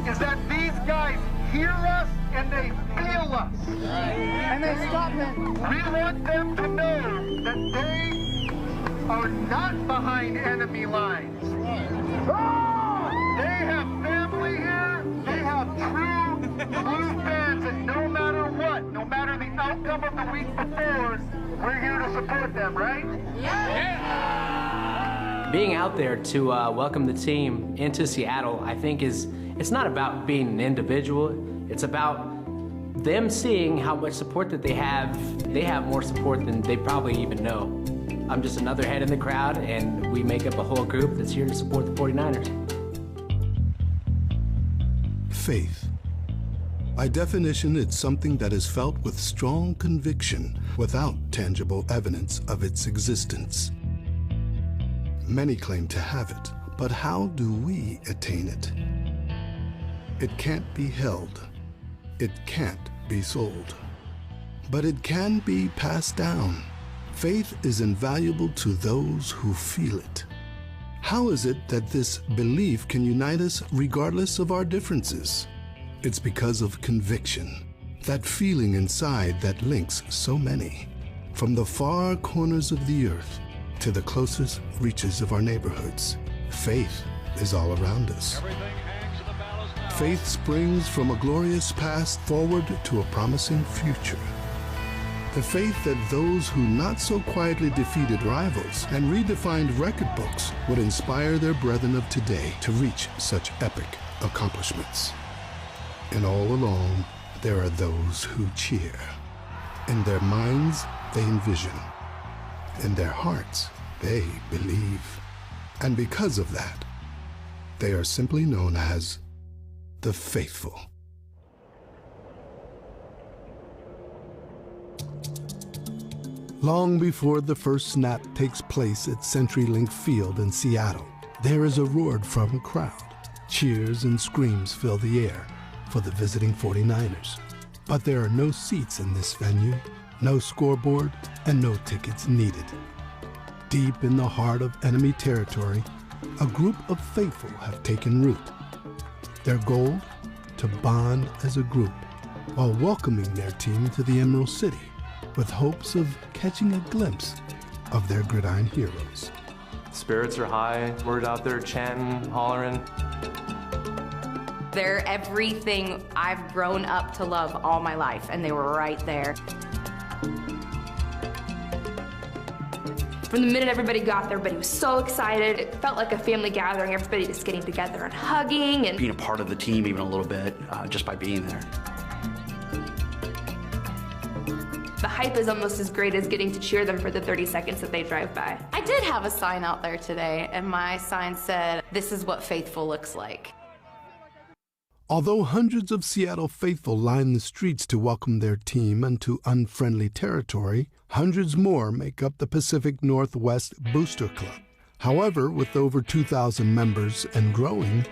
is that these guys hear us and they feel us. And they stop it. We want them to know that they are not behind enemy lines. They have family here. They have true blue fans, and no matter what, no matter the outcome of the week before, we're here to support them, right? Yeah. Being out there to welcome the team into Seattle, I think it's not about being an individual. It's about them seeing how much support that they have. They have more support than they probably even know. I'm just another head in the crowd, and we make up a whole group that's here to support the 49ers. Faith. By definition, it's something that is felt with strong conviction without tangible evidence of its existence. Many claim to have it, but how do we attain it? It can't be held. It can't be sold. But it can be passed down. Faith is invaluable to those who feel it. How is it that this belief can unite us regardless of our differences? It's because of conviction, that feeling inside that links so many, from the far corners of the earth to the closest reaches of our neighborhoods. Faith is all around us. Faith springs from a glorious past forward to a promising future. The faith that those who not so quietly defeated rivals and redefined record books would inspire their brethren of today to reach such epic accomplishments. And all along, there are those who cheer. In their minds, they envision. In their hearts, they believe. And because of that, they are simply known as the faithful. Long before the first snap takes place at CenturyLink Field in Seattle, there is a roar from a crowd. Cheers and screams fill the air for the visiting 49ers. But there are no seats in this venue, no scoreboard, and no tickets needed. Deep in the heart of enemy territory, a group of faithful have taken root. Their goal? To bond as a group while welcoming their team to the Emerald City with hopes of catching a glimpse of their gridiron heroes. Spirits are high. We're out there chanting, hollering. They're everything I've grown up to love all my life, and they were right there. From the minute everybody got there, everybody was so excited. It felt like a family gathering, everybody just getting together and hugging. And being a part of the team even a little bit, just by being there. The hype is almost as great as getting to cheer them for the 30 seconds that they drive by. I did have a sign out there today, and my sign said, "This is what faithful looks like." Although hundreds of Seattle faithful line the streets to welcome their team into unfriendly territory, hundreds more make up the Pacific Northwest Booster Club. However, with over 2,000 members and growing,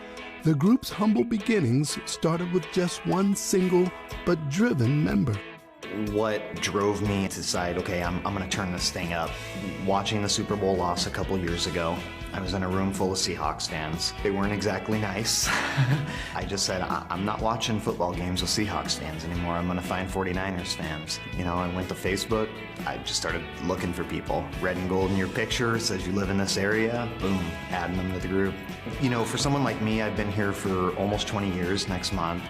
the group's humble beginnings started with just one single but driven member. What drove me to decide, okay, I'm going to turn this thing up. Watching the Super Bowl loss a couple years ago, I was in a room full of Seahawks fans. They weren't exactly nice. I just said, I'm not watching football games with Seahawks fans anymore. I'm going to find 49ers fans. You know, I went to Facebook. I just started looking for people. Red and gold in your picture, says you live in this area. Boom, adding them to the group. You know, for someone like me, I've been here for almost 20 years next month.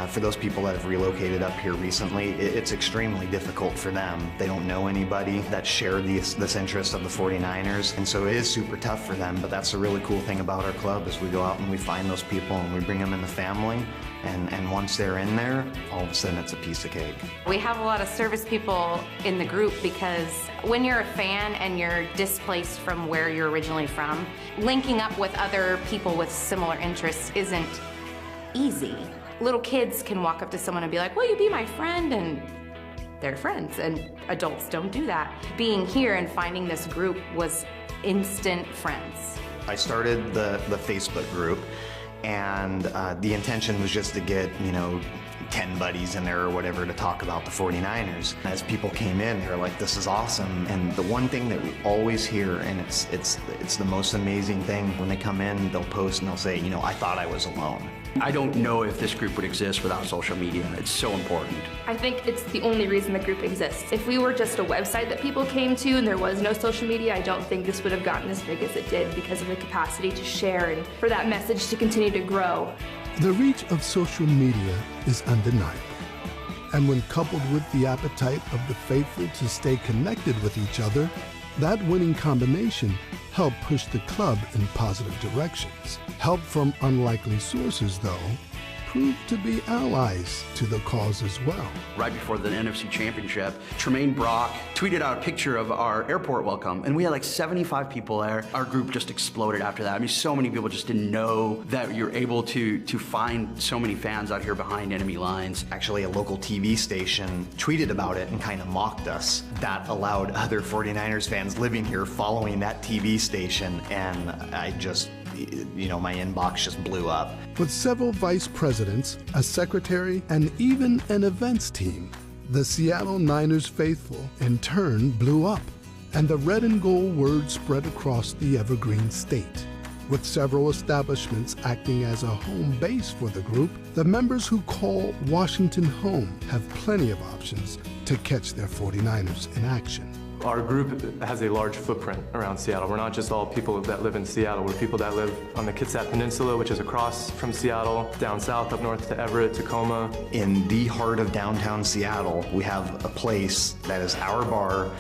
For those people that have relocated up here recently, it's extremely difficult for them. They don't know anybody that share this interest of the 49ers, and so it is super tough for them, but that's the really cool thing about our club is we go out and we find those people and we bring them in the family, and once they're in there, all of a sudden it's a piece of cake. We have a lot of service people in the group because when you're a fan and you're displaced from where you're originally from, linking up with other people with similar interests isn't easy. Little kids can walk up to someone and be like, "Will you be my friend?" And they're friends, and adults don't do that. Being here and finding this group was instant friends. I started the Facebook group, and the intention was just to get, you know, 10 buddies in there or whatever to talk about the 49ers. As people came in, they were like, this is awesome. And the one thing that we always hear, and it's the most amazing thing, when they come in, they'll post and they'll say, you know, I thought I was alone. I don't know if this group would exist without social media. It's so important. I think it's the only reason the group exists. If we were just a website that people came to and there was no social media, I don't think this would have gotten as big as it did because of the capacity to share and for that message to continue to grow. The reach of social media is undeniable. And when coupled with the appetite of the faithful to stay connected with each other, that winning combination helped push the club in positive directions. Help from unlikely sources, though, proved to be allies to the cause as well. Right before the NFC Championship, Tremaine Brock tweeted out a picture of our airport welcome, and we had like 75 people there. Our group just exploded after that. I mean, so many people just didn't know that you're able to find so many fans out here behind enemy lines. Actually, a local TV station tweeted about it and kind of mocked us. That allowed other 49ers fans living here following that TV station, and I just, you know, my inbox just blew up. With several vice presidents, a secretary, and even an events team, the Seattle Niners faithful in turn blew up, and the red and gold word spread across the Evergreen State. With several establishments acting as a home base for the group, the members who call Washington home have plenty of options to catch their 49ers in action. Our group has a large footprint around Seattle. We're not just all people that live in Seattle. We're people that live on the Kitsap Peninsula, which is across from Seattle, down south, up north to Everett, Tacoma. In the heart of downtown Seattle, we have a place that is our bar,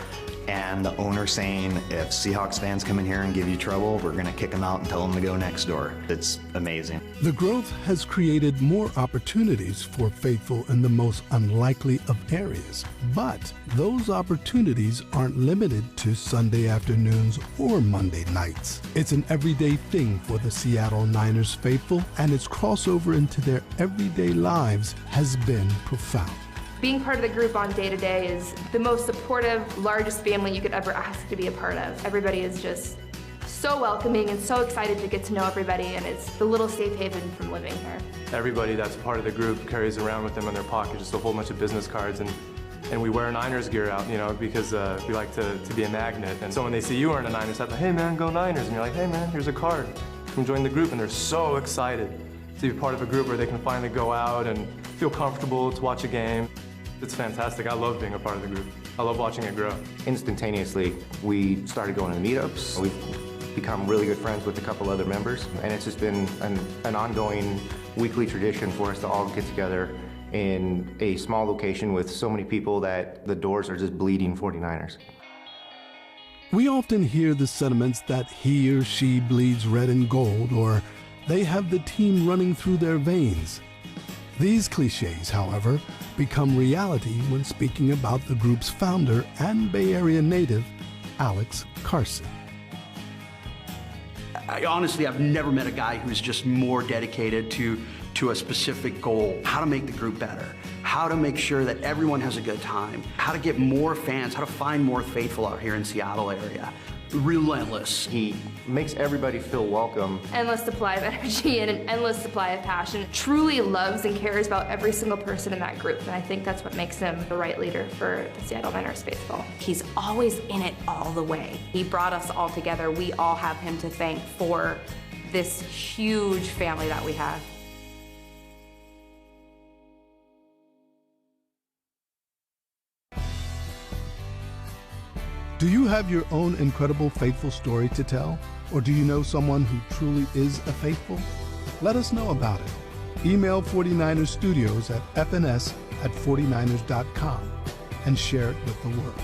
and the owner saying, if Seahawks fans come in here and give you trouble, we're gonna kick them out and tell them to go next door. It's amazing. The growth has created more opportunities for faithful in the most unlikely of areas, but those opportunities aren't limited to Sunday afternoons or Monday nights. It's an everyday thing for the Seattle Niners faithful, and its crossover into their everyday lives has been profound. Being part of the group on day-to-day is the most supportive, largest family you could ever ask to be a part of. Everybody is just so welcoming and so excited to get to know everybody, and it's the little safe haven from living here. Everybody that's part of the group carries around with them in their pocket just a whole bunch of business cards, and we wear Niners gear out, you know, because we like to be a magnet. And so when they see you wearing a Niners hat, like, hey man, go Niners, and you're like, hey man, here's a card, come join the group, and they're so excited to be part of a group where they can finally go out and feel comfortable to watch a game. It's fantastic. I love being a part of the group. I love watching it grow. Instantaneously, we started going to meetups. We've become really good friends with a couple other members, and it's just been an ongoing weekly tradition for us to all get together in a small location with so many people that the doors are just bleeding 49ers. We often hear the sentiments that he or she bleeds red and gold, or they have the team running through their veins. These cliches, however, become reality when speaking about the group's founder and Bay Area native, Alex Carson. I've never met a guy who's just more dedicated to a specific goal. How to make the group better, how to make sure that everyone has a good time, how to get more fans, how to find more faithful out here in Seattle area. Relentless. He makes everybody feel welcome. Endless supply of energy and an endless supply of passion. Truly loves and cares about every single person in that group, and I think that's what makes him the right leader for the Seattle Niners faithful. He's always in it all the way. He brought us all together. We all have him to thank for this huge family that we have. Do you have your own incredible faithful story to tell? Or do you know someone who truly is a faithful? Let us know about it. Email 49ers Studios at fns@49ers.com and share it with the world.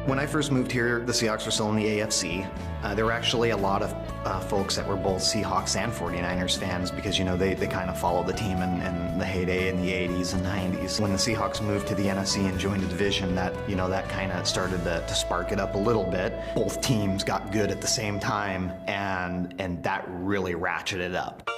When I first moved here, the Seahawks were still in the AFC. There were actually a lot of folks that were both Seahawks and 49ers fans because, you know, they kind of followed the team in the heyday in the 80s and 90s. When the Seahawks moved to the NFC and joined the division, that kind of started to spark it up a little bit. Both teams got good at the same time, and that really ratcheted up.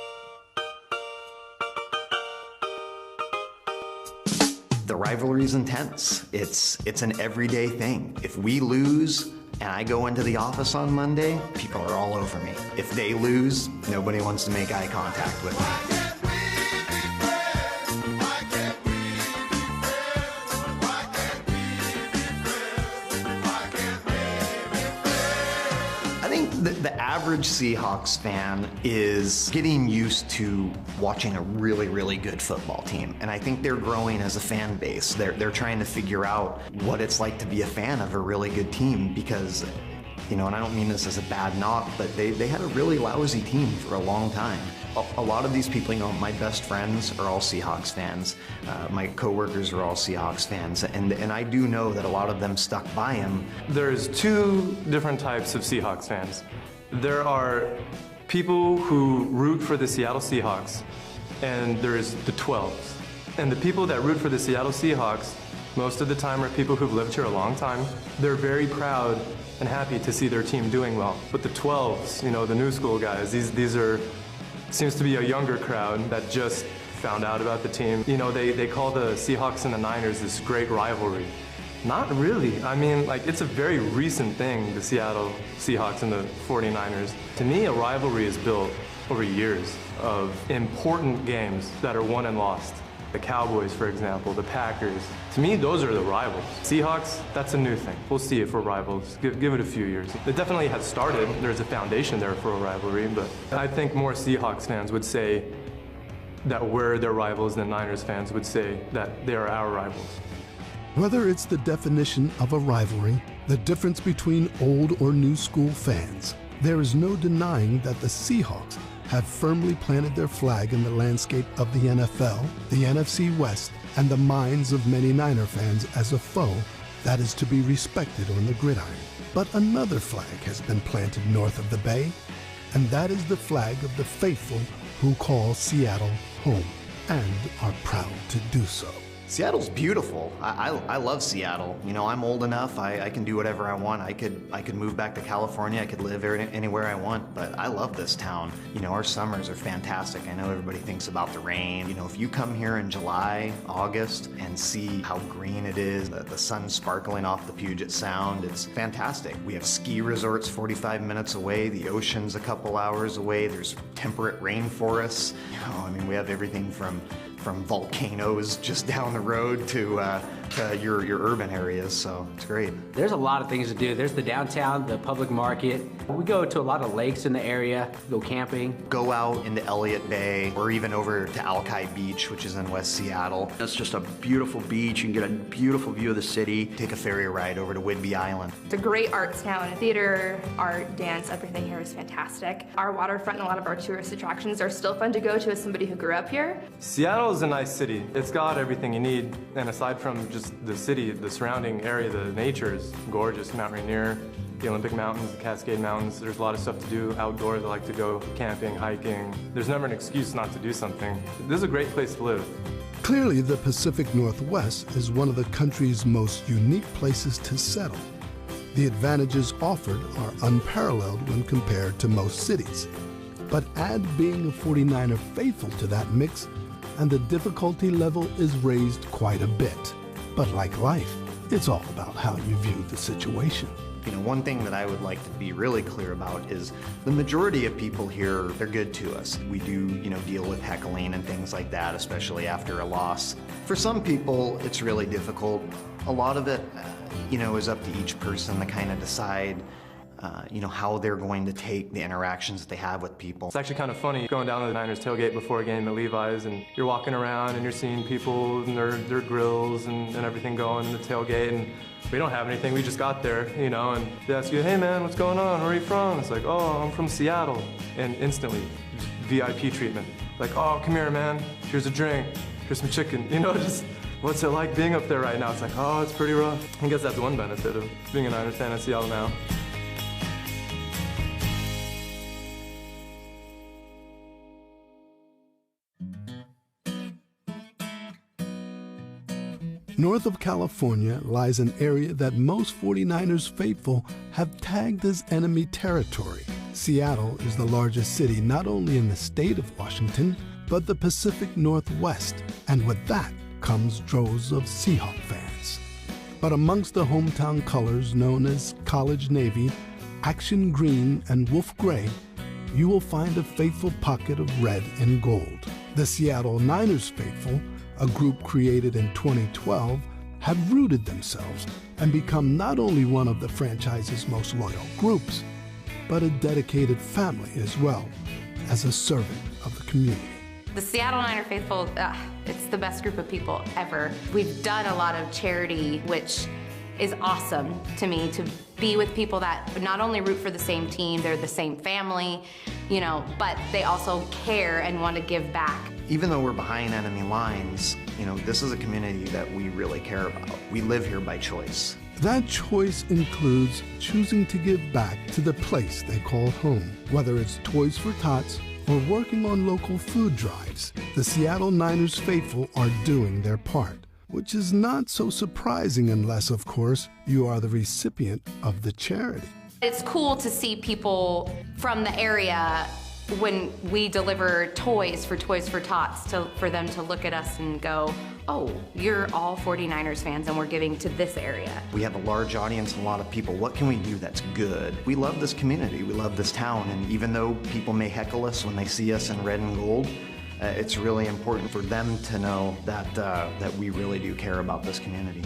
The rivalry's intense. It's an everyday thing. If we lose and I go into the office on Monday, people are all over me. If they lose, nobody wants to make eye contact with me. The average Seahawks fan is getting used to watching a really, really good football team. And I think they're growing as a fan base. They're trying to figure out what it's like to be a fan of a really good team because, you know, and I don't mean this as a bad knock, but they had a really lousy team for a long time. A lot of these people, you know, my best friends are all Seahawks fans. My coworkers are all Seahawks fans. And I do know that a lot of them stuck by him. There's two different types of Seahawks fans. There are people who root for the Seattle Seahawks, and there's the 12s. And the people that root for the Seattle Seahawks, most of the time are people who've lived here a long time. They're very proud and happy to see their team doing well. But the 12s, you know, the new school guys, these are, seems to be a younger crowd that just found out about the team. You know, they call the Seahawks and the Niners this great rivalry. Not really. I mean, like, it's a very recent thing, the Seattle Seahawks and the 49ers. To me, a rivalry is built over years of important games that are won and lost. The Cowboys, for example, the Packers. To me, those are the rivals. Seahawks, that's a new thing. We'll see if we're rivals. Give it a few years. It definitely has started. There's a foundation there for a rivalry, but I think more Seahawks fans would say that we're their rivals than Niners fans would say that they are our rivals. Whether it's the definition of a rivalry, the difference between old or new school fans, there is no denying that the Seahawks have firmly planted their flag in the landscape of the NFL, the NFC West, and the minds of many Niner fans as a foe that is to be respected on the gridiron. But another flag has been planted north of the Bay, and that is the flag of the faithful who call Seattle home and are proud to do so. Seattle's beautiful. I love Seattle. You know, I'm old enough. I can do whatever I want. I could move back to California. I could live anywhere I want. But I love this town. You know, our summers are fantastic. I know everybody thinks about the rain. You know, if you come here in July, August, and see how green it is, the sun sparkling off the Puget Sound, it's fantastic. We have ski resorts 45 minutes away. The ocean's a couple hours away. There's temperate rainforests. You know, I mean, we have everything from volcanoes just down the road to your urban areas, so it's great. There's a lot of things to do. There's the downtown, the public market. We go to a lot of lakes in the area, go camping. Go out into Elliott Bay or even over to Alki Beach, which is in West Seattle. It's just a beautiful beach. You can get a beautiful view of the city. Take a ferry ride over to Whidbey Island. It's a great arts town. Theater, art, dance, everything here is fantastic. Our waterfront and a lot of our tourist attractions are still fun to go to as somebody who grew up here. Seattle is a nice city. It's got everything you need, and aside from just the city, the surrounding area, the nature is gorgeous. Mount Rainier, the Olympic Mountains, the Cascade Mountains. There's a lot of stuff to do outdoors. I like to go camping, hiking. There's never an excuse not to do something. This is a great place to live. Clearly, the Pacific Northwest is one of the country's most unique places to settle. The advantages offered are unparalleled when compared to most cities. But add being a 49er faithful to that mix, and the difficulty level is raised quite a bit. But like life, it's all about how you view the situation. You know, one thing that I would like to be really clear about is the majority of people here, they're good to us. We do, you know, deal with heckling and things like that, especially after a loss. For some people, it's really difficult. A lot of it, you know, is up to each person to kind of decide you know, how they're going to take the interactions that they have with people. It's actually kind of funny going down to the Niners tailgate before a game at Levi's, and you're walking around and you're seeing people and their grills and everything going in the tailgate, and we don't have anything. We just got there, you know, and they ask you, hey man, what's going on? Where are you from? It's like, oh, I'm from Seattle. And instantly, VIP treatment. Like, oh, come here, man. Here's a drink. Here's some chicken. You know, just what's it like being up there right now? It's like, oh, it's pretty rough. I guess that's one benefit of being a Niners fan in Seattle now. North of California lies an area that most 49ers faithful have tagged as enemy territory. Seattle is the largest city not only in the state of Washington, but the Pacific Northwest, and with that comes droves of Seahawk fans. But amongst the hometown colors known as College Navy, Action Green, and Wolf Gray, you will find a faithful pocket of red and gold. The Seattle Niners faithful, a group created in 2012, have rooted themselves and become not only one of the franchise's most loyal groups, but a dedicated family as well, as a servant of the community. The Seattle Niner faithful, it's the best group of people ever. We've done a lot of charity, which is awesome to me, to be with people that not only root for the same team, they're the same family, you know, but they also care and want to give back. Even though we're behind enemy lines, you know, this is a community that we really care about. We live here by choice. That choice includes choosing to give back to the place they call home. Whether it's Toys for Tots or working on local food drives, the Seattle Niners faithful are doing their part, which is not so surprising unless, of course, you are the recipient of the charity. It's cool to see people from the area when we deliver toys for Tots, for them to look at us and go, oh, you're all 49ers fans and we're giving to this area. We have a large audience and a lot of people. What can we do that's good? We love this community, we love this town, and even though people may heckle us when they see us in red and gold, it's really important for them to know that, that we really do care about this community.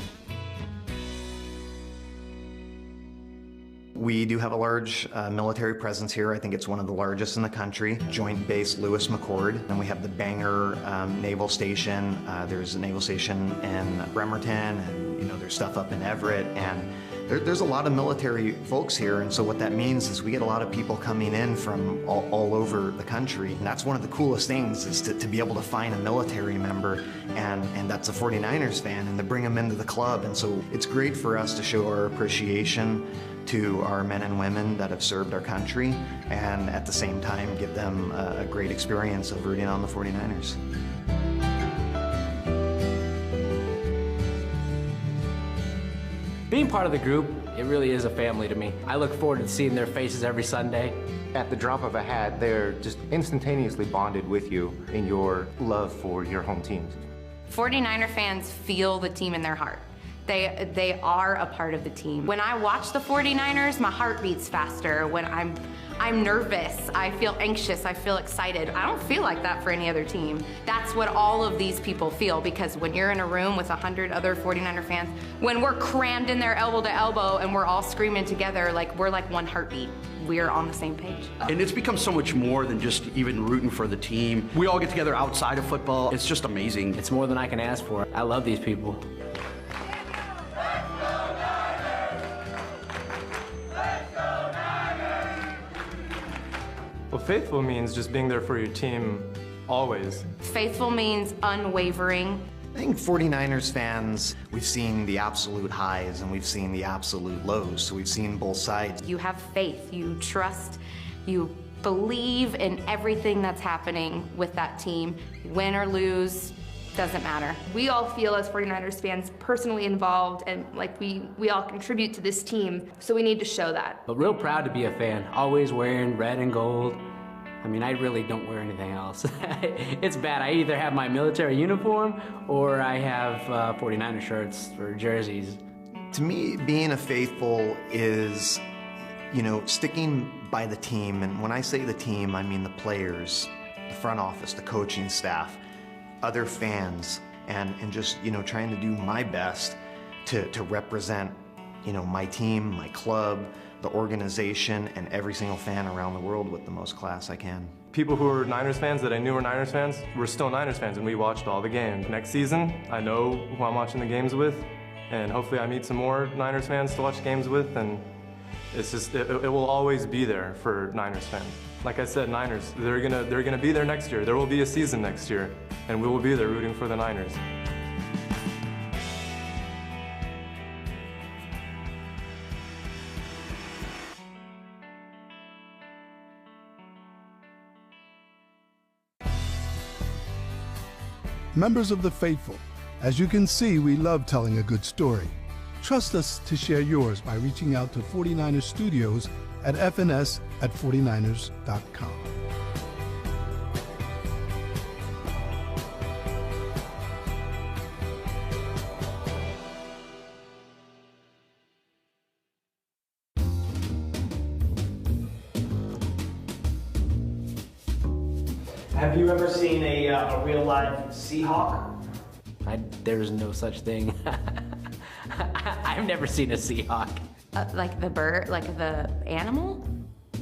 We do have a large military presence here. I think it's one of the largest in the country. Joint Base Lewis McChord. And we have the Bangor Naval Station. There's a naval station in Bremerton, and you know, there's stuff up in Everett. And there's a lot of military folks here, and so what that means is we get a lot of people coming in from all over the country. And that's one of the coolest things, is to be able to find a military member and that's a 49ers fan, and to bring them into the club. And so it's great for us to show our appreciation to our men and women that have served our country, and at the same time give them a great experience of rooting on the 49ers. Being part of the group, it really is a family to me. I look forward to seeing their faces every Sunday. At the drop of a hat, they're just instantaneously bonded with you in your love for your home teams. 49er fans feel the team in their heart. They are a part of the team. When I watch the 49ers, my heart beats faster. When I'm nervous, I feel anxious, I feel excited. I don't feel like that for any other team. That's what all of these people feel, because when you're in a room with 100 other 49er fans, when we're crammed in there elbow to elbow and we're all screaming together, like we're like one heartbeat. We're on the same page. And it's become so much more than just even rooting for the team. We all get together outside of football. It's just amazing. It's more than I can ask for. I love these people. Well, faithful means just being there for your team always. Faithful means unwavering. I think 49ers fans, we've seen the absolute highs and we've seen the absolute lows, so we've seen both sides. You have faith, you trust, you believe in everything that's happening with that team. Win or lose, doesn't matter. We all feel as 49ers fans personally involved, and like we all contribute to this team, so we need to show that. But real proud to be a fan, always wearing red and gold. I mean, I really don't wear anything else. It's bad. I either have my military uniform or I have 49er shirts or jerseys. To me, being a faithful is, you know, sticking by the team. And when I say the team, I mean the players, the front office, the coaching staff, other fans, and just, you know, trying to do my best to represent, you know, my team, my club, the organization, and every single fan around the world with the most class I can. People who were Niners fans that I knew were Niners fans were still Niners fans, and we watched all the games. Next season, I know who I'm watching the games with, and hopefully I meet some more Niners fans to watch games with, and it's just, it will always be there for Niners fans. Like I said, Niners, they're gonna be there next year. There will be a season next year, and we will be there rooting for the Niners. Members of the faithful, as you can see, we love telling a good story. Trust us to share yours by reaching out to 49ers Studios at fns@49ers.com. Have you ever seen a real live Seahawk? There's no such thing. I've never seen a Seahawk. Like the bird, like the animal?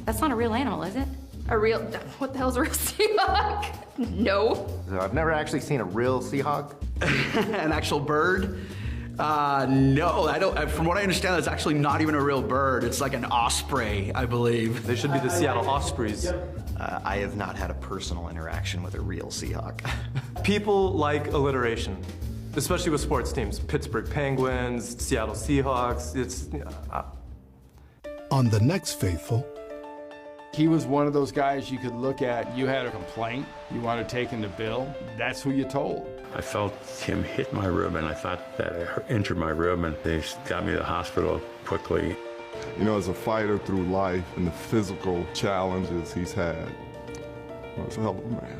That's not a real animal, is it? What the hell's a real Seahawk? No. So I've never actually seen a real Seahawk. An actual bird? No, I don't. From what I understand, that's actually not even a real bird. It's like an osprey, I believe. They should be the Seattle Ospreys. I have not had a personal interaction with a real Seahawk. People like alliteration, especially with sports teams. Pittsburgh Penguins, Seattle Seahawks. On the next Faithful, he was one of those guys you could look at, you had a complaint, you wanted taken to Bill, that's who you told. I felt him hit my rib, and I thought that I injured my rib, and they got me to the hospital quickly. You know, as a fighter through life and the physical challenges he's had, well, it's a hell of a man.